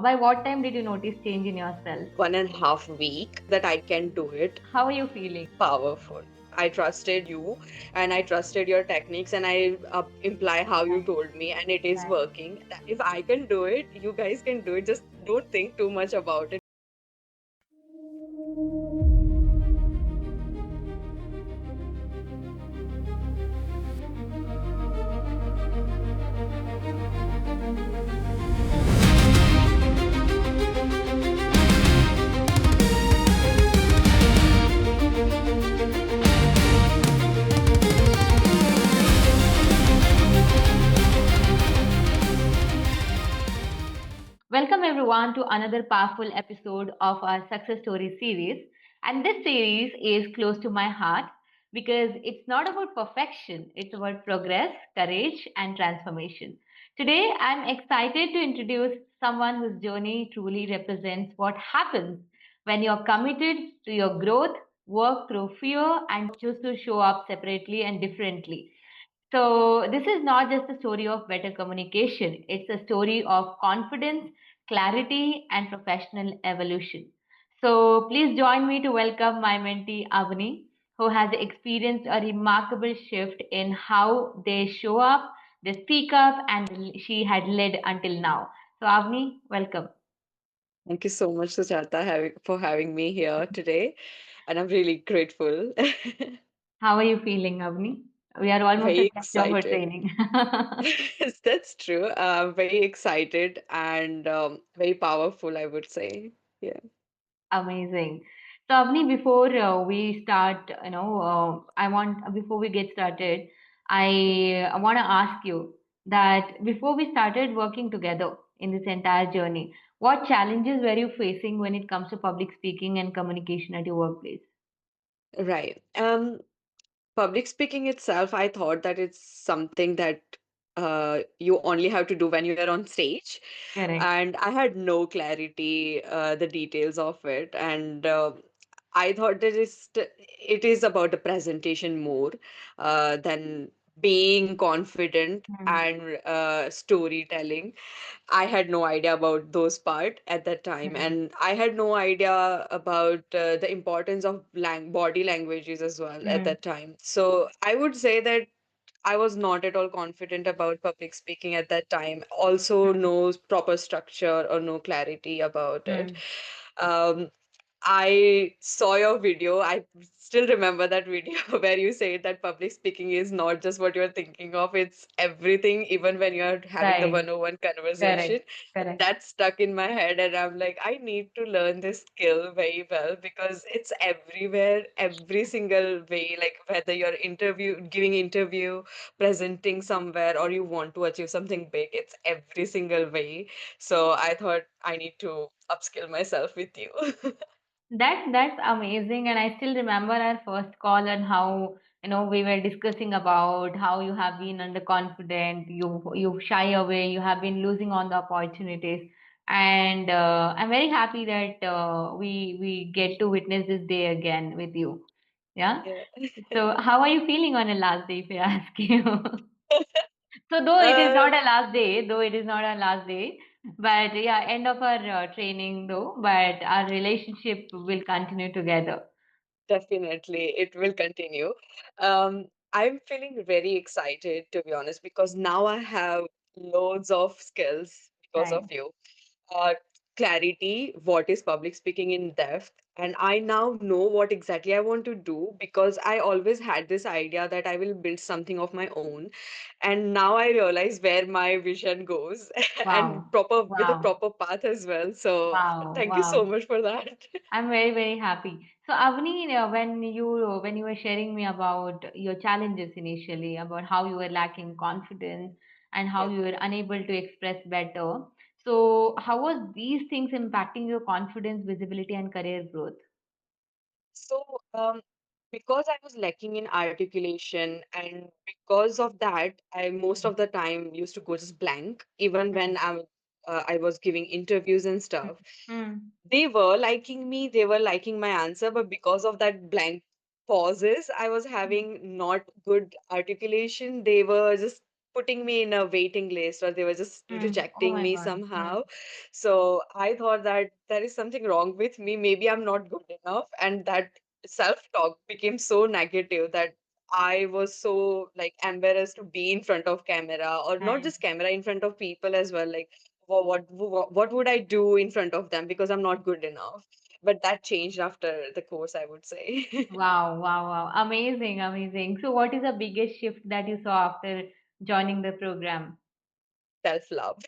By what time did you notice change in yourself? 1.5 week that I can do it. How are you feeling? Powerful. I trusted you and I trusted your techniques and I imply how you Right, told me and it is right. working. That if I can do it, you guys can do it. Just don't think too much about it. Welcome everyone to another powerful episode of our success story series. And this series is close to my heart because it's not about perfection, it's about progress, courage, and transformation. Today, I'm excited to introduce someone whose journey truly represents what happens when you're committed to your growth, work through fear, and choose to show up separately and differently. So, this is not just a story of better communication, it's a story of confidence, clarity, and professional evolution. So, please join me to welcome my mentee Avani, who has experienced a remarkable shift in how they show up, they speak up, and she had led until now. So, Avani, welcome. Thank you so much, Sujata, for having me here today. And I'm really grateful. How are you feeling, Avani? We are almost Very at the end of our excited. training. Yes, that's true. Very excited and very powerful, I would say. Yeah. Amazing. So, Avni, before we start, before we get started, I want to ask you that before we started working together in this entire journey, what challenges were you facing when it comes to public speaking and communication at your workplace? Right. Public speaking itself, I thought that it's something that you only have to do when you are on stage. Correct. And I had no clarity, the details of it. And I thought that it is about the presentation more than being confident Hmm. and storytelling. I had no idea about those part at that time, Hmm. and I had no idea about the importance of body languages as well at Hmm. that time. So I would say that I was not at all confident about public speaking at that time. Also, no proper structure or no clarity about it. Hmm. Um, I saw your video. I still remember that video where you said that public speaking is not just what you're thinking of, it's everything, even when you're having the Right. one-on-one conversation. Correct. Correct. That stuck in my head, and I'm like, I need to learn this skill very well because it's everywhere, every single way. Like whether you're giving interview, presenting somewhere, or you want to achieve something big, it's every single way. So I thought I need to upskill myself with you. That's amazing, and I still remember our first call and how we were discussing about how you have been underconfident, you shy away, you have been losing on the opportunities, and I'm very happy that we get to witness this day again with you. Yeah. Yeah. So how are you feeling on a last day, if I ask you? So though it is not Um, a last day, though it is not a last day, but yeah, end of our training though, but our relationship will continue together. Definitely, it will continue. I'm feeling very excited, to be honest, because now I have loads of skills because of Right. you. Uh, Clarity, what is public speaking in depth, and I now know what exactly I want to do because I always had this idea that I will build something of my own, and now I realize where my vision goes and Wow. proper with a Wow. proper path as well. So Wow. thank you so Wow. much for that. I'm very, very happy. So Avani, when you were sharing me about your challenges initially, about how you were lacking confidence and how Yeah. you were unable to express better. So how was these things impacting your confidence, visibility, and career growth? So, because I was lacking in articulation, and because of that, I most of the time used to go just blank, even when I was giving interviews and stuff. Mm. They were liking me, they were liking my answer, but because of that blank pauses, I was Mm. having not good articulation. They were just putting me in a waiting list, or they were just Oh rejecting my me God. somehow. So I thought that there is something wrong with me. Maybe I'm not good enough. And that self-talk became so negative that I was so like embarrassed to be in front of camera, or not Right. just camera, in front of people as well. Like, what would I do in front of them because I'm not good enough? But that changed after the course, I would say. Wow, wow, wow. Amazing, amazing. So, what is the biggest shift that you saw after joining the program? Self-love.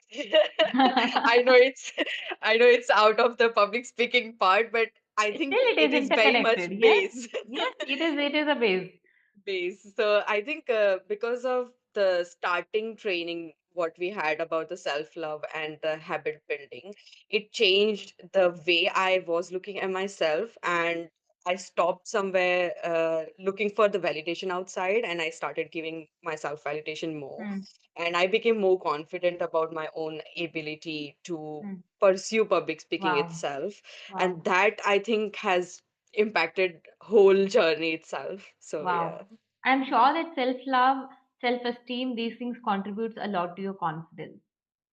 I know it's I know it's out of the public speaking part, but I think Still, it it is is very much interconnected. Yes, base. yes, it is. It is a base. Base. So I think because of the starting training, what we had about the self-love and the habit building, it changed the way I was looking at myself, and I stopped somewhere looking for the validation outside, and I started giving myself validation more. Hmm, And I became more confident about my own ability to hmm. pursue public speaking Wow, itself. And wow, that I think has impacted whole journey itself. So yeah. wow. I'm sure that self-love, self-esteem, these things contributes a lot to your confidence.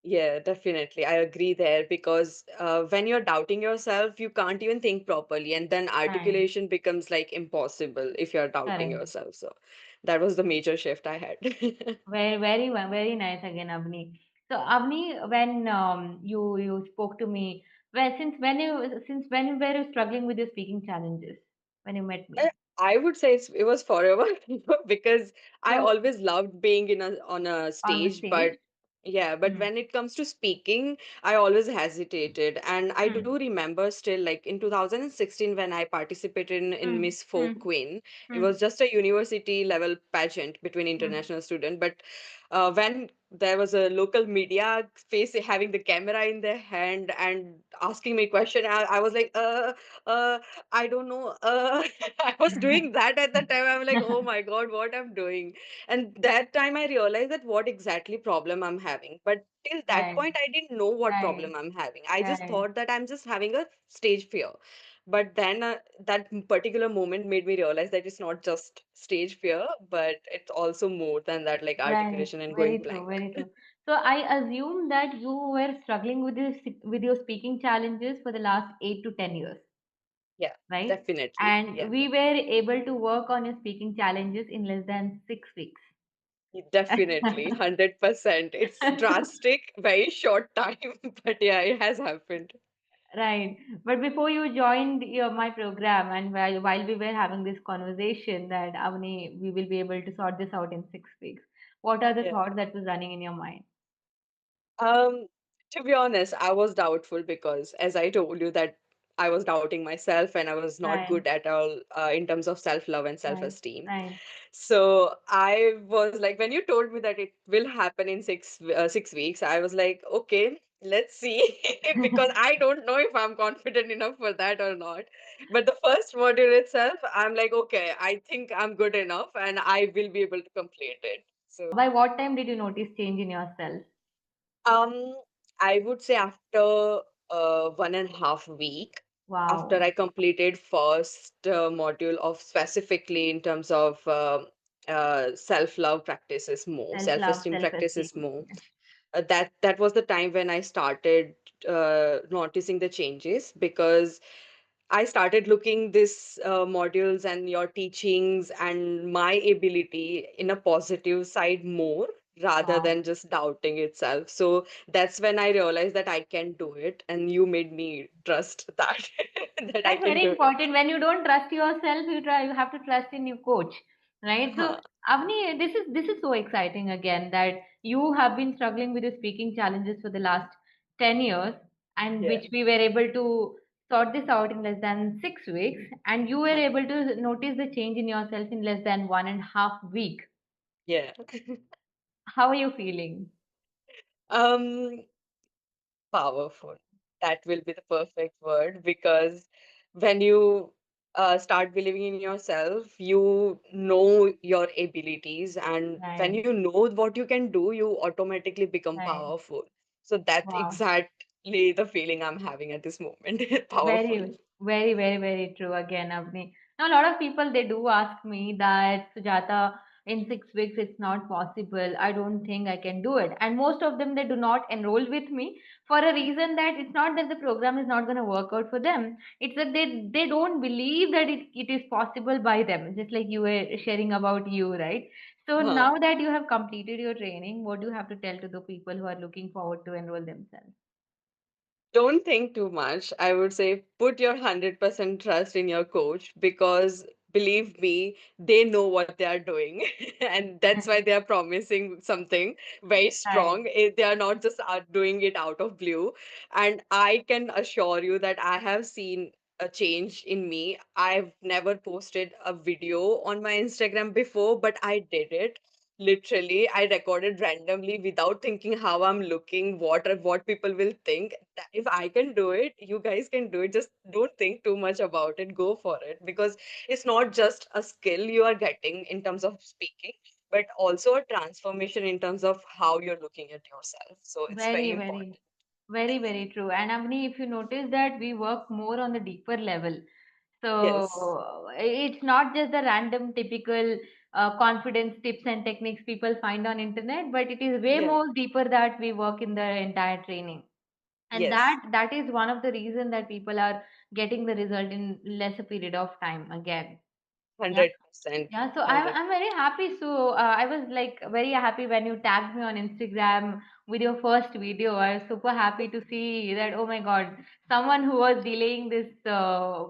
Yeah, definitely. I agree there because when you're doubting yourself, you can't even think properly, and then Right. articulation becomes like impossible if you're doubting Correct. yourself. So that was the major shift I had. Very nice again, Avni. So, Avni, when you spoke to me, since when were you struggling with your speaking challenges when you met me? I would say it was forever because I So, always loved being in a on a on the stage, stage. but yeah, but Hmm. when it comes to speaking, I always hesitated. And I do Hmm. remember still, like in 2016 when I participated in Hmm. Miss Hmm. Folk Queen. It Hmm. was just a university level pageant between Hmm. international students. But when there was a local media face having the camera in their hand and asking me question, I was like, I don't know. I was doing that at the time. I'm like, oh my God, what I'm doing. And that time I realized that what exactly problem I'm having. But till that Right. point, I didn't know what Right. problem I'm having. I just Right. thought that I'm just having a stage fear. But then that particular moment made me realize that it's not just stage fear, but it's also more than that, like Right. articulation and going Very true. blank. Very true. So I assume that you were struggling with with your speaking challenges for the last 8 to 10 years, Yeah, right? definitely. And Yeah. we were able to work on your speaking challenges in less than 6 weeks. Definitely, 100%. It's drastic, very short time, but yeah, it has happened. Right. But before you joined my program, and while we were having this conversation that Avani, we will be able to sort this out in 6 weeks, what are the Yeah. thoughts that was running in your mind? Um, to be honest, I was doubtful because, as I told you, that I was doubting myself and I was not Right. good at all in terms of self-love and Right. self-esteem. Right. So I was like, when you told me that it will happen in 6 weeks, I was like, okay, let's see, because I don't know if I'm confident enough for that or not. But the first module itself, I'm like, okay, I think I'm good enough and I will be able to complete it. So By what time did you notice change in yourself? Um, I would say after 1.5 week, after Wow. I completed first module of specifically in terms of self-love practices more, Self-love, self-esteem practices self-esteem. more. That was the time when I started noticing the changes because I started looking this modules and your teachings and my ability in a positive side more rather Wow. than just doubting itself. So that's when I realized that I can do it, and you made me trust that that I That's can very do it. important. When you don't trust yourself, you have to trust in your coach, right? So, Uh-huh. Avni, this is so exciting again that you have been struggling with your speaking challenges for the last 10 years, and Yeah. which we were able to sort this out in less than 6 weeks, and you were Uh-huh. able to notice the change in yourself in less than 1.5 week. Yeah. How are you feeling? Um, Powerful. That will be the perfect word because when you start believing in yourself, you know your abilities, and when Right, you know what you can do, you automatically become right. powerful. So that's Wow. exactly the feeling I'm having at this moment. Powerful. Very true again, Avni. Now, a lot of people they do ask me that Sujata, in 6 weeks it's not possible, I don't think I can do it. And most of them, they do not enroll with me for a reason that it's not that the program is not going to work out for them, it's that they don't believe that it is possible by them, just like you were sharing about you, right? So Huh. now that you have completed your training, what do you have to tell to the people who are looking forward to enroll themselves? Don't think too much. I would say put your 100% trust in your coach because believe me, they know what they are doing. And that's why they are promising something very Right. strong. They are not just doing it out of blue. And I can assure you that I have seen a change in me. I've never posted a video on my Instagram before, but I did it. Literally, I recorded randomly without thinking how I'm looking, what people will think. If I can do it, you guys can do it. Just don't think too much about it. Go for it because it's not just a skill you are getting in terms of speaking, but also a transformation in terms of how you're looking at yourself. So it's very Very, important. very true. And Avni, if you notice that we work more on the deeper level. Yes. So it's not just the random typical confidence tips and techniques people find on internet, but it is way Yeah. more deeper that we work in the entire training. And Yes. that is one of the reason that people are getting the result in lesser period of time again. Yeah. 100%. Yeah, so I'm 100. I'm very happy. So I was like very happy when you tagged me on Instagram with your first video. I was super happy to see that. Oh my God, someone who was delaying this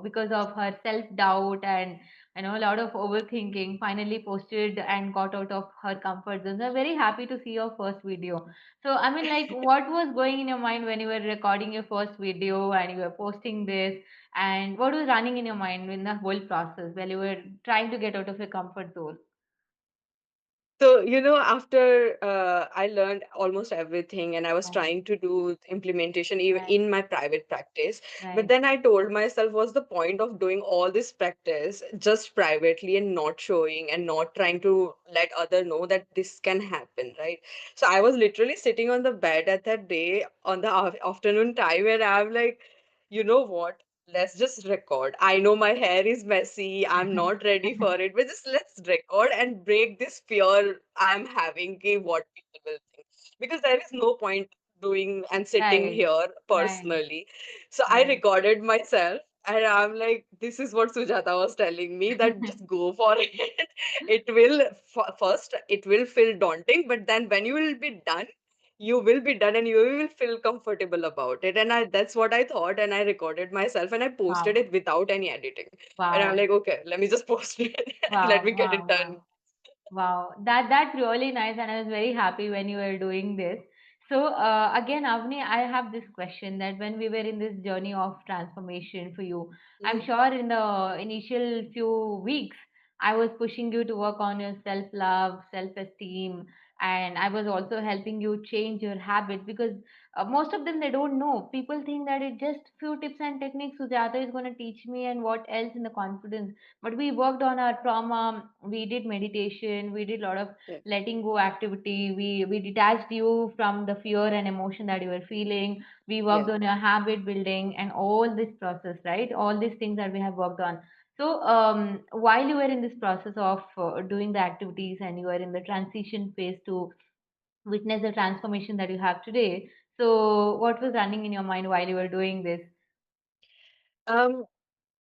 because of her self doubt and a lot of overthinking finally posted and got out of her comfort zone. So I'm very happy to see your first video. So I mean, like, what was going in your mind when you were recording your first video and you were posting this? And what was running in your mind in the whole process while you were trying to get out of your comfort zone? So, after I learned almost everything and I was Right, trying to do implementation even right, in my private practice, but right, then I told myself, what's the point of doing all this practice just privately and not showing and not trying to let other know that this can happen, right? So I was literally sitting on the bed at that day on the afternoon time and I'm like, you know what? Let's just record. I know my hair is messy. I'm not ready for it, but just let's record and break this fear I'm having what people will think. Because there is no point doing and sitting right, here right, personally. So I right. recorded myself and I'm like, this is what Sujata was telling me that just go for it. It will, first, it will feel daunting, but then when you will be done, you will be done and you will feel comfortable about it. And that's what I thought. And I recorded myself and I posted Wow, it without any editing. And I'm wow, like, okay, let me just post it and let wow, me get wow, it wow. done. Wow, that's really nice, and I was very happy when you were doing this. So again, Avni, I have this question that when we were in this journey of transformation for you, I'm Mhm. sure in the initial few weeks, I was pushing you to work on your self-love, self-esteem, and I was also helping you change your habits because most of them they don't know. People think that it's just few tips and techniques Sujata is going to teach me, and what else in the confidence, but we worked on our trauma, we did meditation, we did a lot of Yeah. letting go activity, we detached you from the fear and emotion that you were feeling, we worked Yeah. on your habit building and all this process, right? All these things that we have worked on. So while you were in this process of doing the activities and you are in the transition phase to witness the transformation that you have today, so what was running in your mind while you were doing this? Um,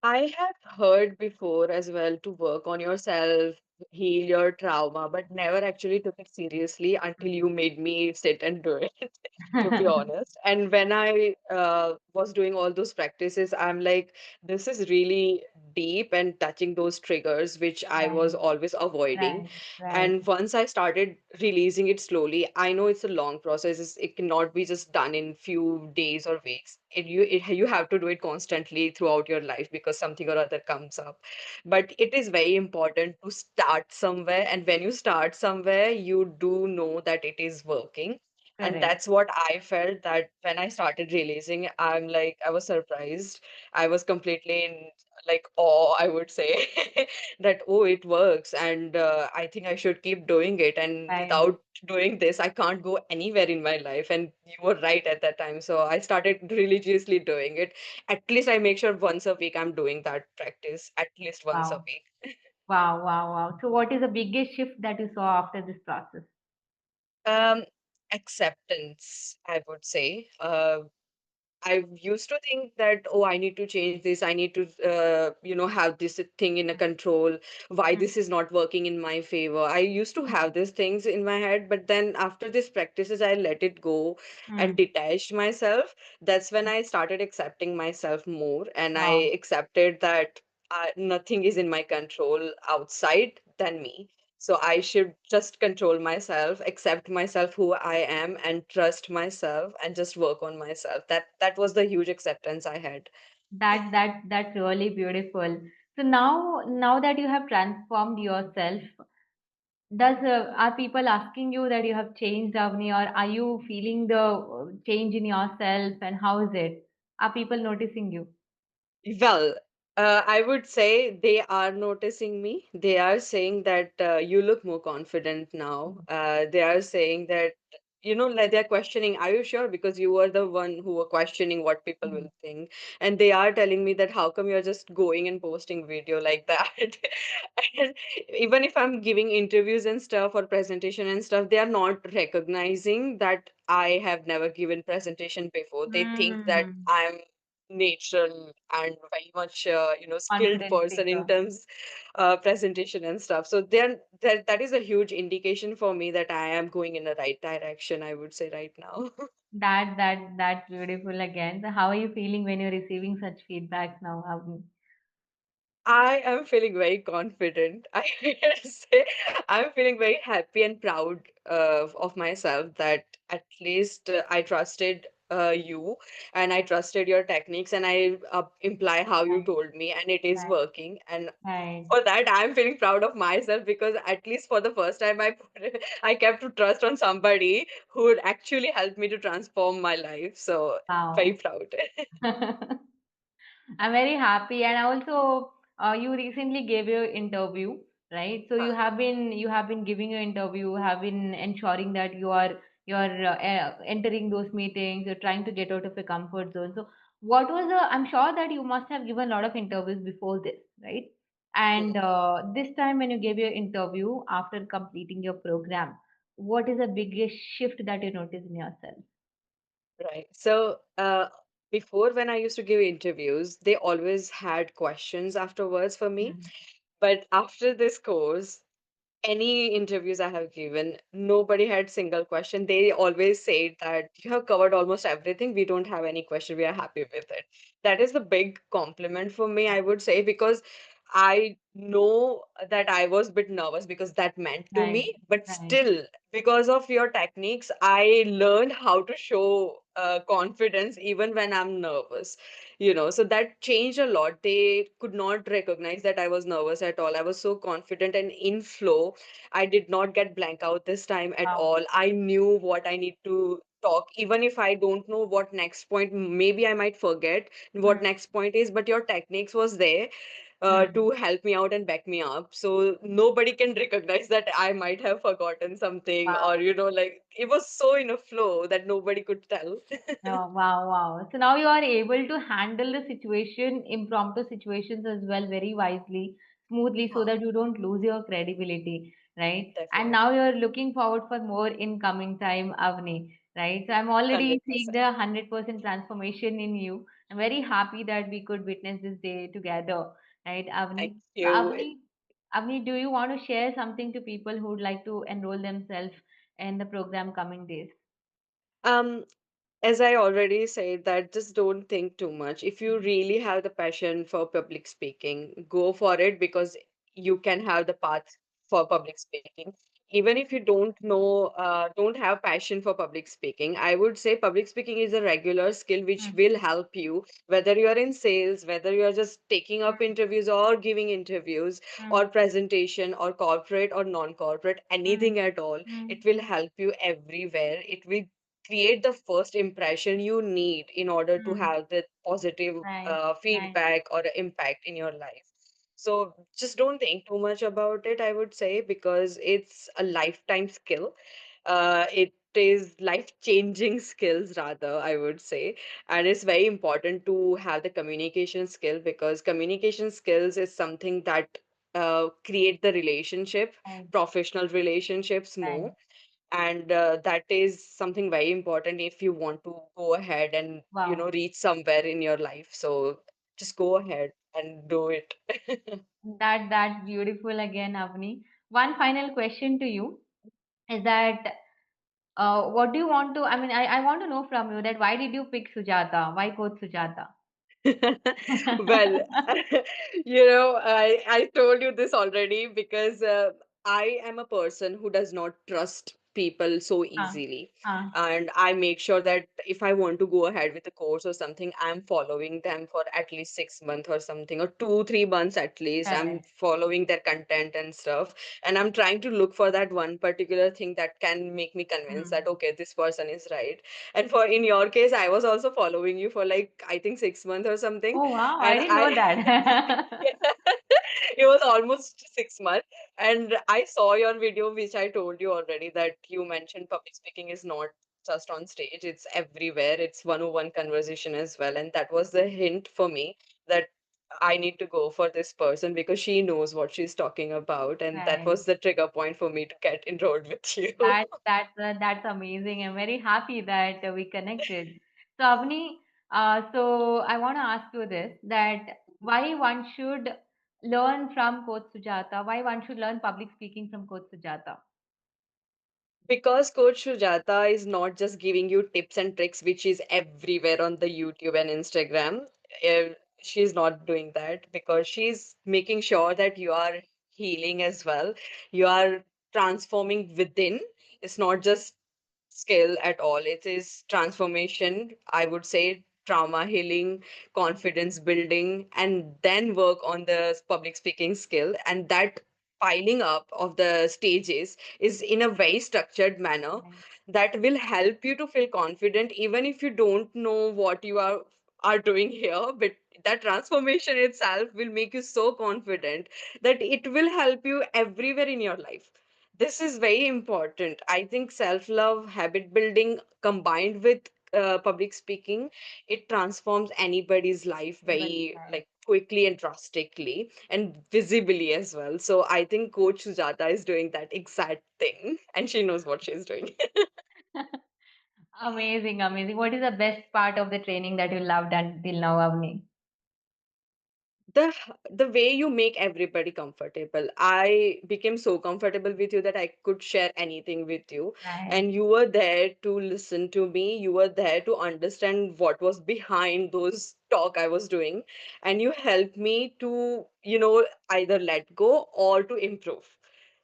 I have heard before as well to work on yourself, heal your trauma, but never actually took it seriously until you made me sit and do it, to be honest. And when I was doing all those practices, I'm like, this is really deep and touching those triggers, which I was Right, always avoiding. right, right, And once I started releasing it slowly, I know it's a long process. It cannot be just done in few days or weeks. You have to do it constantly throughout your life because something or other comes up. But it is very important to start somewhere, and when you start somewhere, you do know that it is working. And correct. that's what I felt that when I started releasing, I'm like, I was surprised. I was completely in like awe, I would say, that, oh, it works. And I think I should keep doing it. And Right. without doing this, I can't go anywhere in my life. And you were right at that time. So I started religiously doing it. At least I make sure once a week I'm doing that practice, at least once a Wow. week. Wow, wow, wow. So, what is the biggest shift that you saw after this process? Um, Acceptance, I would say. I used to think that, oh, I need to change this. I need to, have this thing in a control. Why Mm, this is not working in my favor. I used to mm, have these things in my head, but then after these practices, I let it go and mm. detached myself. That's when I started accepting myself more, and I Wow. accepted that nothing is in my control outside than me. So I should just control myself, accept myself who I am, and trust myself and just work on myself. That was the huge acceptance I had. That's really beautiful. So now that you have transformed yourself, does are people asking you that you have changed, Avni, or are you feeling the change in yourself, and how is it? Are people noticing you? Well, I would say they are noticing me. They are saying that you look more confident now. They are saying that, like they're questioning, are you sure? Because you were the one who were questioning what people Mm. will think. And they are telling me that how come you're just going and posting video like that? And even if I'm giving interviews and stuff or presentation and stuff, they are not recognizing that I have never given presentation before. They think that Mm. I'm natural and very much skilled Confident person in speaker. terms presentation and stuff. So that is a huge indication for me that I am going in the right direction, I would say, right now. That's beautiful again. So how are you feeling when you're receiving such feedbacks now, Avni? I am feeling very confident. I say I'm feeling very happy and proud of myself that at least I trusted you, and I trusted your techniques, and I imply how you Right, told me, and it is right, working. And right. for that, I'm feeling proud of myself because at least for the first time, I kept to trust on somebody who would actually help me to transform my life. So very Wow. proud. I'm very happy, and also, you recently gave your interview, right? So Huh. you have been giving your interview, have been ensuring that you're entering those meetings, you're trying to get out of your comfort zone. So what was the? I'm sure that you must have given a lot of interviews before this, right? And this time when you gave your interview after completing your program, what is the biggest shift that you notice in yourself? Right. So, before when I used to give interviews, they always had questions afterwards for me. Mm, But after this course, any interviews I have given, nobody had single question. They always say that you have covered almost everything. We don't have any question. We are happy with it. That is the big compliment for me, I would say, because I know that I was a bit nervous because that meant to right, me, but right. still, because of your techniques, I learned how to show confidence even when I'm nervous. So that changed a lot. They could not recognize that I was nervous at all. I was so confident and in flow. I did not get blank out this time at Wow. all. I knew what I need to talk, even if I don't know what next point, maybe I might forget what Mm, next point is, but your techniques was there mm. to help me out and back me up. So nobody can recognize that I might have forgotten something, or, Wow. like it was so in a flow that nobody could tell. Oh, wow, wow. So now you are able to handle the situation, impromptu situations as well, very wisely, smoothly, so Huh, that you don't lose your credibility, right? And now definitely. you're looking forward for more incoming time, Avni, right? So I'm already seeing 100%. the 100% transformation in you. I'm very happy that we could witness this day together, right, Thank Avni? So you. Avni, do you want to share something to people who would like to enroll themselves in the program coming days? Um, As I already said, that just don't think too much. If you Mm, really have the passion for public speaking, go for it because you can have the path for public speaking. Even if you don't have passion for public speaking, I would say public speaking is a regular skill which mm, will help you, whether you are in sales, whether you are just taking up interviews or giving interviews mm, or presentation or corporate or non-corporate, mm, anything at all. mm. It will help you everywhere. It will create the first impression you need in order to Mm, have the positive right, right. feedback or impact in your life. So just don't think too much about it, I would say, because it's a lifetime skill. It is life changing skills, rather, I would say. And it's very important to have the communication skill because communication skills is something that create the relationship, Right. professional relationships more. Right. And that is something very important if you want to go ahead and, Wow. reach somewhere in your life. So just go ahead and do it. That's beautiful again, Avni. One final question to you is that what do you want to, I want to know from you that why did you pick Sujata? Why Coach Sujata? Well, I told you this already because I am a person who does not trust people so Huh. easily. Huh. And I make sure that if I want to go ahead with a course or something, I'm following them for at least 6 months or something, or 2, 3 months at least. I'm Correct. following their content and stuff. And I'm trying to look for that one particular thing that can make me convinced Hmm. that, okay, this person is right. And for in your case, I was also following you for like, I think 6 months or something. Oh, wow. I And didn't know I, that. it was almost 6 months. And I saw your video, which I told you already, that you mentioned public speaking is not just on stage, it's everywhere. It's one-on-one conversation as well. And that was the hint for me that I need to go for this person because she knows what she's talking about. And that Right. was the trigger point for me to get enrolled with you. That's amazing. I'm very happy that we connected. So Avni, so I want to ask you this, that why one should learn from Coach Sujata? Why one should learn public speaking from Coach Sujata? Because Coach Sujata is not just giving you tips and tricks, which is everywhere on the YouTube and Instagram. She's not doing that because she's making sure that you are healing as well. You are transforming within. It's not just skill at all. It is transformation, I would say, trauma healing, confidence building, and then work on the public speaking skill. And that piling up of the stages is in a very structured manner Right. that will help you to feel confident even if you don't know what you are doing here. But that transformation itself will make you so confident that it will help you everywhere in your life. This is very important. I think self love, habit building combined with public speaking, it transforms anybody's life Everybody's very right. like quickly and drastically and visibly as well. So I think Coach Sujata is doing that exact thing and she knows what she's doing. Amazing, amazing. What is the best part of the training that you loved until now, Avni? The way you make everybody comfortable. I became so comfortable with you that I could share anything with you, Right. and you were there to listen to me. You were there to understand what was behind those talk I was doing, and you helped me to, either let go or to improve.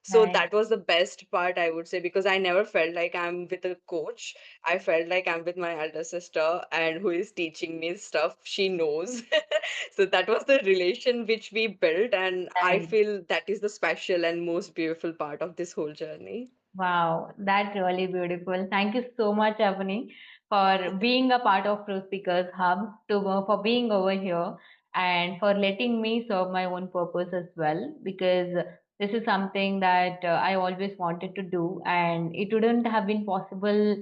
So Right. that was the best part, I would say, because I never felt like I'm with a coach. I felt like I'm with my elder sister and who is teaching me stuff she knows. So that was the relation which we built, and I Right. feel that is the special and most beautiful part of this whole journey. Wow, that's really beautiful. Thank you so much, Avani, for being a part of Pro Speakers Hub, for being over here, and for letting me serve my own purpose as well. Because this is something that I always wanted to do, and it wouldn't have been possible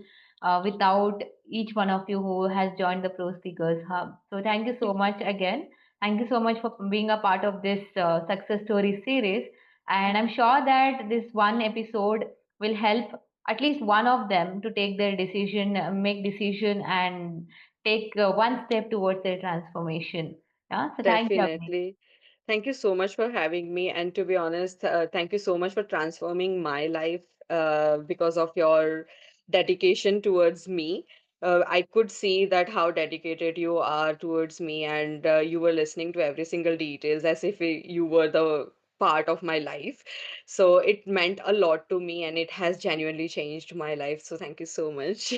without each one of you who has joined the Pro Speakers Hub. So thank you so much again. Thank you so much for being a part of this success story series. And I'm sure that this one episode will help at least one of them to take their decision, make decision, and take one step towards their transformation. Yeah. So thank you, Avni. Definitely. Thank you so much for having me. And to be honest, thank you so much for transforming my life because of your dedication towards me. I could see that how dedicated you are towards me, and you were listening to every single details as if you were the part of my life. So it meant a lot to me, and it has genuinely changed my life. So thank you so much.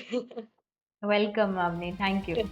Welcome, Avni. Thank you.